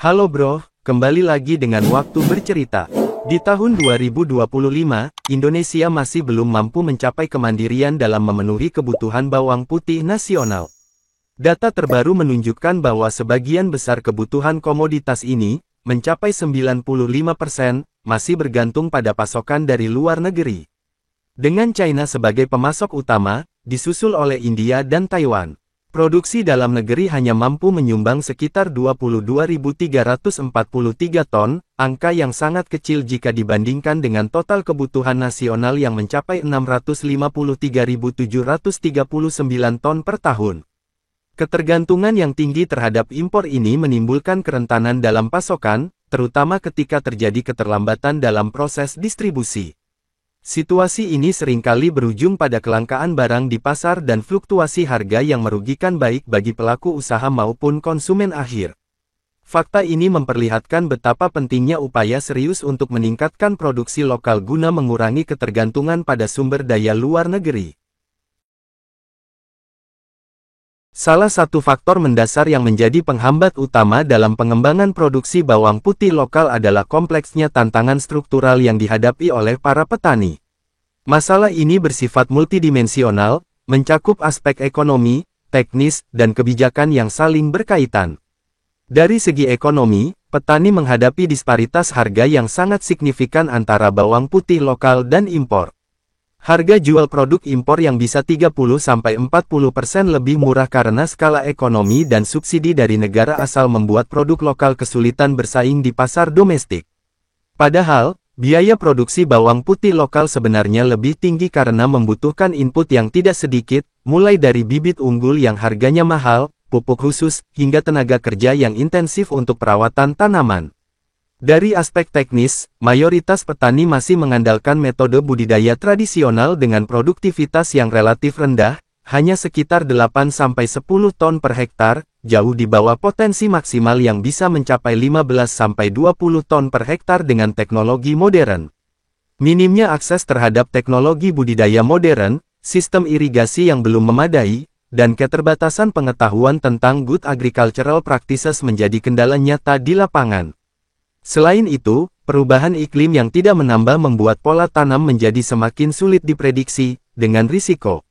Halo bro, kembali lagi dengan waktu bercerita. Di tahun 2025, Indonesia masih belum mampu mencapai kemandirian dalam memenuhi kebutuhan bawang putih nasional. Data terbaru menunjukkan bahwa sebagian besar kebutuhan komoditas ini, mencapai 95%, masih bergantung pada pasokan dari luar negeri. Dengan China sebagai pemasok utama, disusul oleh India dan Taiwan. Produksi dalam negeri hanya mampu menyumbang sekitar 22.343 ton, angka yang sangat kecil jika dibandingkan dengan total kebutuhan nasional yang mencapai 653.739 ton per tahun. Ketergantungan yang tinggi terhadap impor ini menimbulkan kerentanan dalam pasokan, terutama ketika terjadi keterlambatan dalam proses distribusi. Situasi ini seringkali berujung pada kelangkaan barang di pasar dan fluktuasi harga yang merugikan baik bagi pelaku usaha maupun konsumen akhir. Fakta ini memperlihatkan betapa pentingnya upaya serius untuk meningkatkan produksi lokal guna mengurangi ketergantungan pada sumber daya luar negeri. Salah satu faktor mendasar yang menjadi penghambat utama dalam pengembangan produksi bawang putih lokal adalah kompleksnya tantangan struktural yang dihadapi oleh para petani. Masalah ini bersifat multidimensional, mencakup aspek ekonomi, teknis, dan kebijakan yang saling berkaitan. Dari segi ekonomi, petani menghadapi disparitas harga yang sangat signifikan antara bawang putih lokal dan impor. Harga jual produk impor yang bisa 30-40% lebih murah karena skala ekonomi dan subsidi dari negara asal membuat produk lokal kesulitan bersaing di pasar domestik. Padahal, biaya produksi bawang putih lokal sebenarnya lebih tinggi karena membutuhkan input yang tidak sedikit, mulai dari bibit unggul yang harganya mahal, pupuk khusus, hingga tenaga kerja yang intensif untuk perawatan tanaman. Dari aspek teknis, mayoritas petani masih mengandalkan metode budidaya tradisional dengan produktivitas yang relatif rendah, hanya sekitar 8-10 ton per hektar, jauh di bawah potensi maksimal yang bisa mencapai 15-20 ton per hektar dengan teknologi modern. Minimnya akses terhadap teknologi budidaya modern, sistem irigasi yang belum memadai, dan keterbatasan pengetahuan tentang good agricultural practices menjadi kendala nyata di lapangan. Selain itu, perubahan iklim yang tidak menambah membuat pola tanam menjadi semakin sulit diprediksi, dengan risiko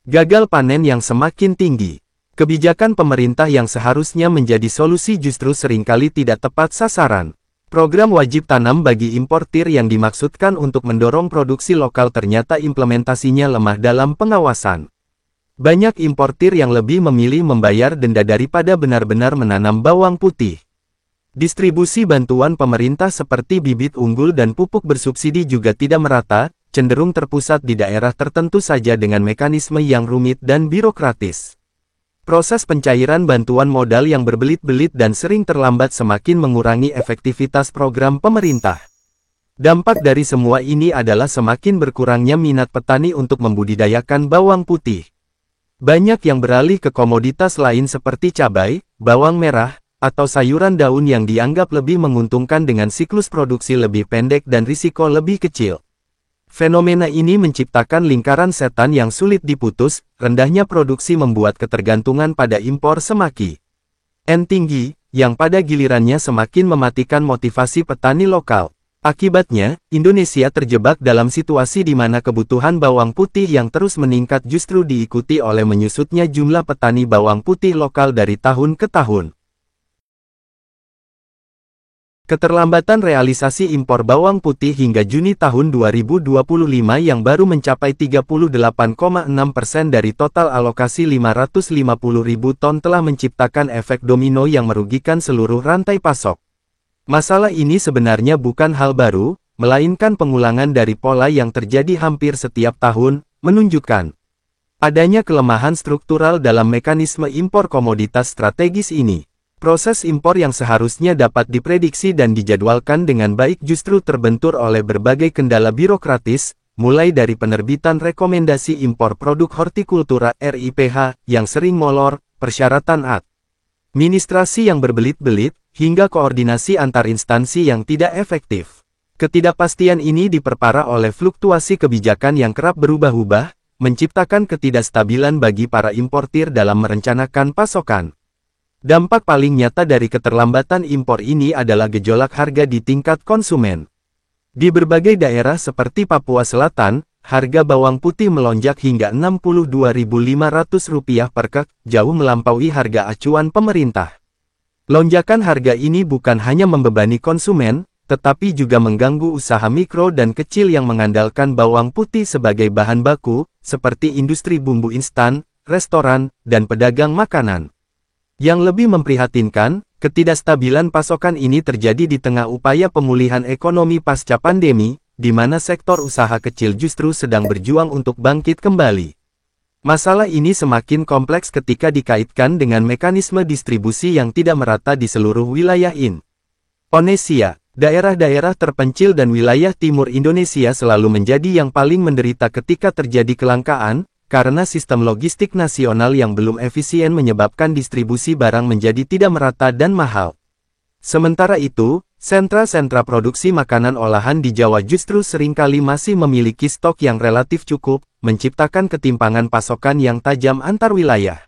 gagal panen yang semakin tinggi. Kebijakan pemerintah yang seharusnya menjadi solusi justru seringkali tidak tepat sasaran. Program wajib tanam bagi importir yang dimaksudkan untuk mendorong produksi lokal ternyata implementasinya lemah dalam pengawasan. Banyak importir yang lebih memilih membayar denda daripada benar-benar menanam bawang putih. Distribusi bantuan pemerintah seperti bibit unggul dan pupuk bersubsidi juga tidak merata, cenderung terpusat di daerah tertentu saja dengan mekanisme yang rumit dan birokratis. Proses pencairan bantuan modal yang berbelit-belit dan sering terlambat semakin mengurangi efektivitas program pemerintah. Dampak dari semua ini adalah semakin berkurangnya minat petani untuk membudidayakan bawang putih. Banyak yang beralih ke komoditas lain seperti cabai, bawang merah, atau sayuran daun yang dianggap lebih menguntungkan dengan siklus produksi lebih pendek dan risiko lebih kecil. Fenomena ini menciptakan lingkaran setan yang sulit diputus, rendahnya produksi membuat ketergantungan pada impor semakin tinggi, yang pada gilirannya semakin mematikan motivasi petani lokal. Akibatnya, Indonesia terjebak dalam situasi di mana kebutuhan bawang putih yang terus meningkat justru diikuti oleh menyusutnya jumlah petani bawang putih lokal dari tahun ke tahun. Keterlambatan realisasi impor bawang putih hingga Juni tahun 2025 yang baru mencapai 38,6% dari total alokasi 550.000 ton telah menciptakan efek domino yang merugikan seluruh rantai pasok. Masalah ini sebenarnya bukan hal baru, melainkan pengulangan dari pola yang terjadi hampir setiap tahun, menunjukkan adanya kelemahan struktural dalam mekanisme impor komoditas strategis ini. Proses impor yang seharusnya dapat diprediksi dan dijadwalkan dengan baik justru terbentur oleh berbagai kendala birokratis, mulai dari penerbitan rekomendasi impor produk hortikultura (RIPH) yang sering molor, persyaratan administrasi yang berbelit-belit, hingga koordinasi antar instansi yang tidak efektif. Ketidakpastian ini diperparah oleh fluktuasi kebijakan yang kerap berubah-ubah, menciptakan ketidakstabilan bagi para importir dalam merencanakan pasokan. Dampak paling nyata dari keterlambatan impor ini adalah gejolak harga di tingkat konsumen. Di berbagai daerah seperti Papua Selatan, harga bawang putih melonjak hingga Rp62.500 per kg, jauh melampaui harga acuan pemerintah. Lonjakan harga ini bukan hanya membebani konsumen, tetapi juga mengganggu usaha mikro dan kecil yang mengandalkan bawang putih sebagai bahan baku, seperti industri bumbu instan, restoran, dan pedagang makanan. Yang lebih memprihatinkan, ketidakstabilan pasokan ini terjadi di tengah upaya pemulihan ekonomi pasca pandemi, di mana sektor usaha kecil justru sedang berjuang untuk bangkit kembali. Masalah ini semakin kompleks ketika dikaitkan dengan mekanisme distribusi yang tidak merata di seluruh wilayah Indonesia. Daerah-daerah terpencil dan wilayah timur Indonesia selalu menjadi yang paling menderita ketika terjadi kelangkaan, karena sistem logistik nasional yang belum efisien menyebabkan distribusi barang menjadi tidak merata dan mahal. Sementara itu, sentra-sentra produksi makanan olahan di Jawa justru seringkali masih memiliki stok yang relatif cukup, menciptakan ketimpangan pasokan yang tajam antar wilayah.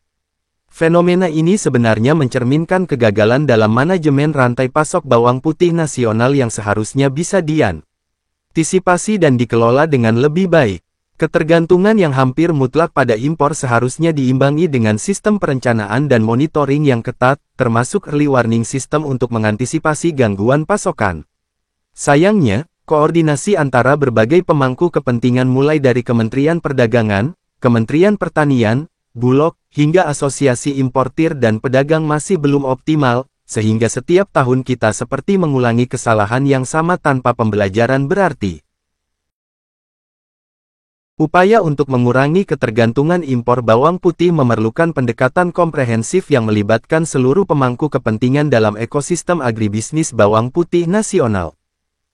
Fenomena ini sebenarnya mencerminkan kegagalan dalam manajemen rantai pasok bawang putih nasional yang seharusnya bisa diantisipasi dan dikelola dengan lebih baik. Ketergantungan yang hampir mutlak pada impor seharusnya diimbangi dengan sistem perencanaan dan monitoring yang ketat, termasuk early warning system untuk mengantisipasi gangguan pasokan. Sayangnya, koordinasi antara berbagai pemangku kepentingan mulai dari Kementerian Perdagangan, Kementerian Pertanian, Bulog, hingga asosiasi importir dan pedagang masih belum optimal, sehingga setiap tahun kita seperti mengulangi kesalahan yang sama tanpa pembelajaran berarti. Upaya untuk mengurangi ketergantungan impor bawang putih memerlukan pendekatan komprehensif yang melibatkan seluruh pemangku kepentingan dalam ekosistem agribisnis bawang putih nasional.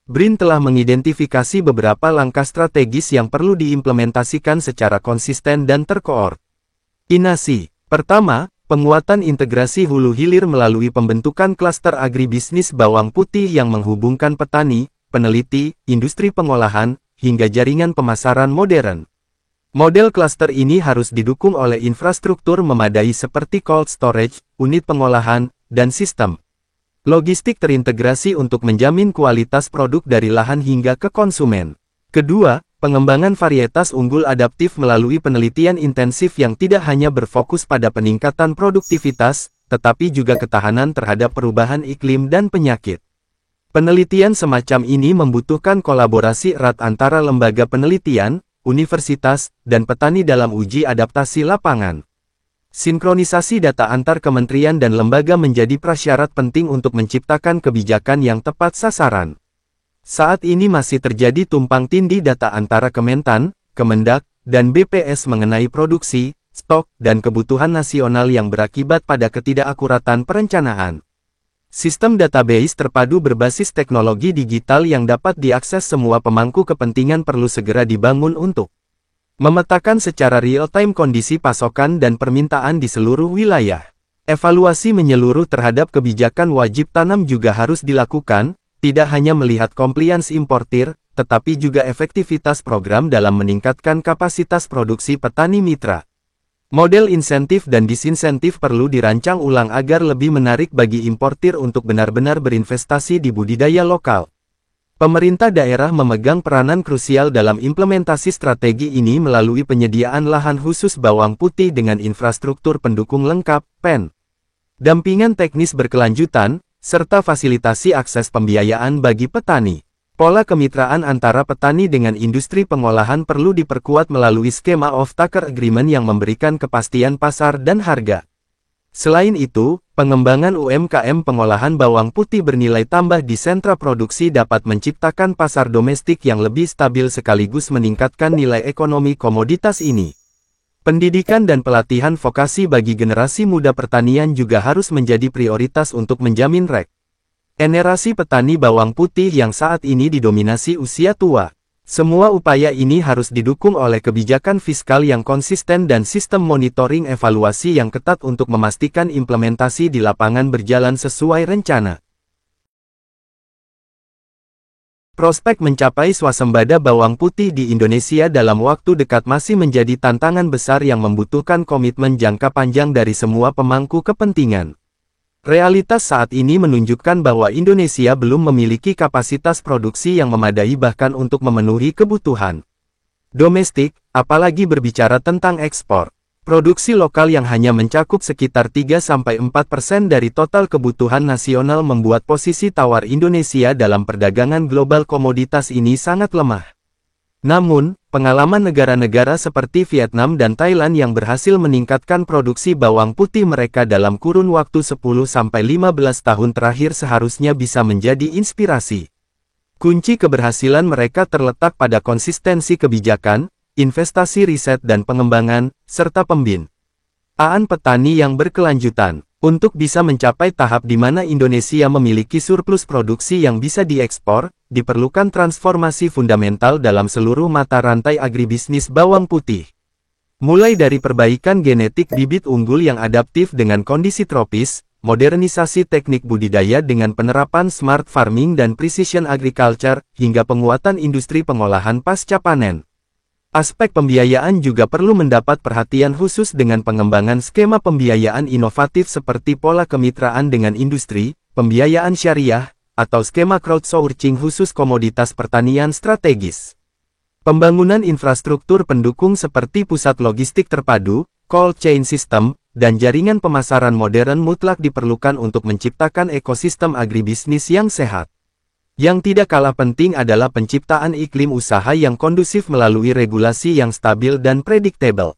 BRIN telah mengidentifikasi beberapa langkah strategis yang perlu diimplementasikan secara konsisten dan terkoordinasi. Pertama, penguatan integrasi hulu hilir melalui pembentukan klaster agribisnis bawang putih yang menghubungkan petani, peneliti, industri pengolahan, hingga jaringan pemasaran modern. Model klaster ini harus didukung oleh infrastruktur memadai seperti cold storage, unit pengolahan, dan sistem logistik terintegrasi untuk menjamin kualitas produk dari lahan hingga ke konsumen. Kedua, pengembangan varietas unggul adaptif melalui penelitian intensif yang tidak hanya berfokus pada peningkatan produktivitas, tetapi juga ketahanan terhadap perubahan iklim dan penyakit. Penelitian semacam ini membutuhkan kolaborasi erat antara lembaga penelitian, universitas, dan petani dalam uji adaptasi lapangan. Sinkronisasi data antar kementerian dan lembaga menjadi prasyarat penting untuk menciptakan kebijakan yang tepat sasaran. Saat ini masih terjadi tumpang tindih data antara Kementan, Kemendak, dan BPS mengenai produksi, stok, dan kebutuhan nasional yang berakibat pada ketidakakuratan perencanaan. Sistem database terpadu berbasis teknologi digital yang dapat diakses semua pemangku kepentingan perlu segera dibangun untuk memetakan secara real-time kondisi pasokan dan permintaan di seluruh wilayah. Evaluasi menyeluruh terhadap kebijakan wajib tanam juga harus dilakukan, tidak hanya melihat compliance importir, tetapi juga efektivitas program dalam meningkatkan kapasitas produksi petani mitra. Model insentif dan disinsentif perlu dirancang ulang agar lebih menarik bagi importir untuk benar-benar berinvestasi di budidaya lokal. Pemerintah daerah memegang peranan krusial dalam implementasi strategi ini melalui penyediaan lahan khusus bawang putih dengan infrastruktur pendukung lengkap, PEN, dampingan teknis berkelanjutan, serta fasilitasi akses pembiayaan bagi petani. Pola kemitraan antara petani dengan industri pengolahan perlu diperkuat melalui skema off-taker agreement yang memberikan kepastian pasar dan harga. Selain itu, pengembangan UMKM pengolahan bawang putih bernilai tambah di sentra produksi dapat menciptakan pasar domestik yang lebih stabil sekaligus meningkatkan nilai ekonomi komoditas ini. Pendidikan dan pelatihan vokasi bagi generasi muda pertanian juga harus menjadi prioritas untuk menjamin generasi petani bawang putih yang saat ini didominasi usia tua. Semua upaya ini harus didukung oleh kebijakan fiskal yang konsisten dan sistem monitoring evaluasi yang ketat untuk memastikan implementasi di lapangan berjalan sesuai rencana. Prospek mencapai swasembada bawang putih di Indonesia dalam waktu dekat masih menjadi tantangan besar yang membutuhkan komitmen jangka panjang dari semua pemangku kepentingan. Realitas saat ini menunjukkan bahwa Indonesia belum memiliki kapasitas produksi yang memadai bahkan untuk memenuhi kebutuhan domestik, apalagi berbicara tentang ekspor. Produksi lokal yang hanya mencakup sekitar 3-4% dari total kebutuhan nasional membuat posisi tawar Indonesia dalam perdagangan global komoditas ini sangat lemah. Namun, pengalaman negara-negara seperti Vietnam dan Thailand yang berhasil meningkatkan produksi bawang putih mereka dalam kurun waktu 10-15 tahun terakhir seharusnya bisa menjadi inspirasi. Kunci keberhasilan mereka terletak pada konsistensi kebijakan, investasi riset dan pengembangan, serta pembinaan petani yang berkelanjutan. Untuk bisa mencapai tahap di mana Indonesia memiliki surplus produksi yang bisa diekspor, diperlukan transformasi fundamental dalam seluruh mata rantai agribisnis bawang putih. Mulai dari perbaikan genetik bibit unggul yang adaptif dengan kondisi tropis, modernisasi teknik budidaya dengan penerapan smart farming dan precision agriculture, hingga penguatan industri pengolahan pasca panen. Aspek pembiayaan juga perlu mendapat perhatian khusus dengan pengembangan skema pembiayaan inovatif seperti pola kemitraan dengan industri, pembiayaan syariah, atau skema crowdsourcing khusus komoditas pertanian strategis. Pembangunan infrastruktur pendukung seperti pusat logistik terpadu, cold chain system, dan jaringan pemasaran modern mutlak diperlukan untuk menciptakan ekosistem agribisnis yang sehat. Yang tidak kalah penting adalah penciptaan iklim usaha yang kondusif melalui regulasi yang stabil dan predictable.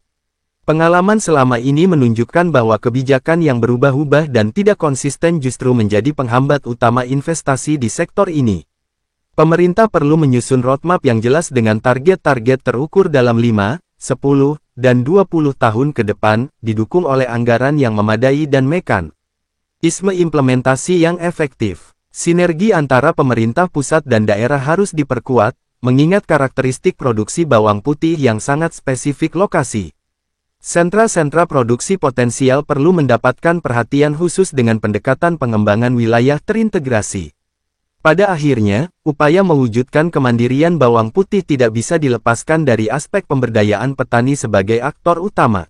Pengalaman selama ini menunjukkan bahwa kebijakan yang berubah-ubah dan tidak konsisten justru menjadi penghambat utama investasi di sektor ini. Pemerintah perlu menyusun roadmap yang jelas dengan target-target terukur dalam 5, 10, dan 20 tahun ke depan, didukung oleh anggaran yang memadai dan mekanisme implementasi yang efektif. Sinergi antara pemerintah pusat dan daerah harus diperkuat, mengingat karakteristik produksi bawang putih yang sangat spesifik lokasi. Sentra-sentra produksi potensial perlu mendapatkan perhatian khusus dengan pendekatan pengembangan wilayah terintegrasi. Pada akhirnya, upaya mewujudkan kemandirian bawang putih tidak bisa dilepaskan dari aspek pemberdayaan petani sebagai aktor utama.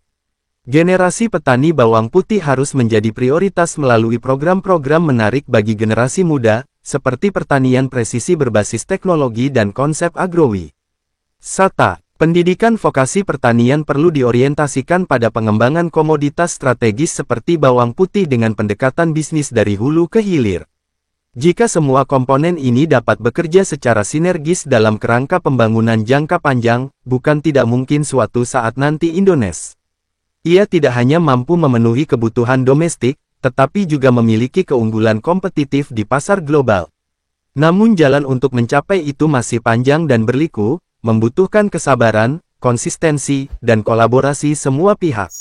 Generasi petani bawang putih harus menjadi prioritas melalui program-program menarik bagi generasi muda, seperti pertanian presisi berbasis teknologi dan konsep agrowisata. Pendidikan vokasi pertanian perlu diorientasikan pada pengembangan komoditas strategis seperti bawang putih dengan pendekatan bisnis dari hulu ke hilir. Jika semua komponen ini dapat bekerja secara sinergis dalam kerangka pembangunan jangka panjang, bukan tidak mungkin suatu saat nanti Indonesia tidak hanya mampu memenuhi kebutuhan domestik, tetapi juga memiliki keunggulan kompetitif di pasar global. Namun jalan untuk mencapai itu masih panjang dan berliku, membutuhkan kesabaran, konsistensi, dan kolaborasi semua pihak.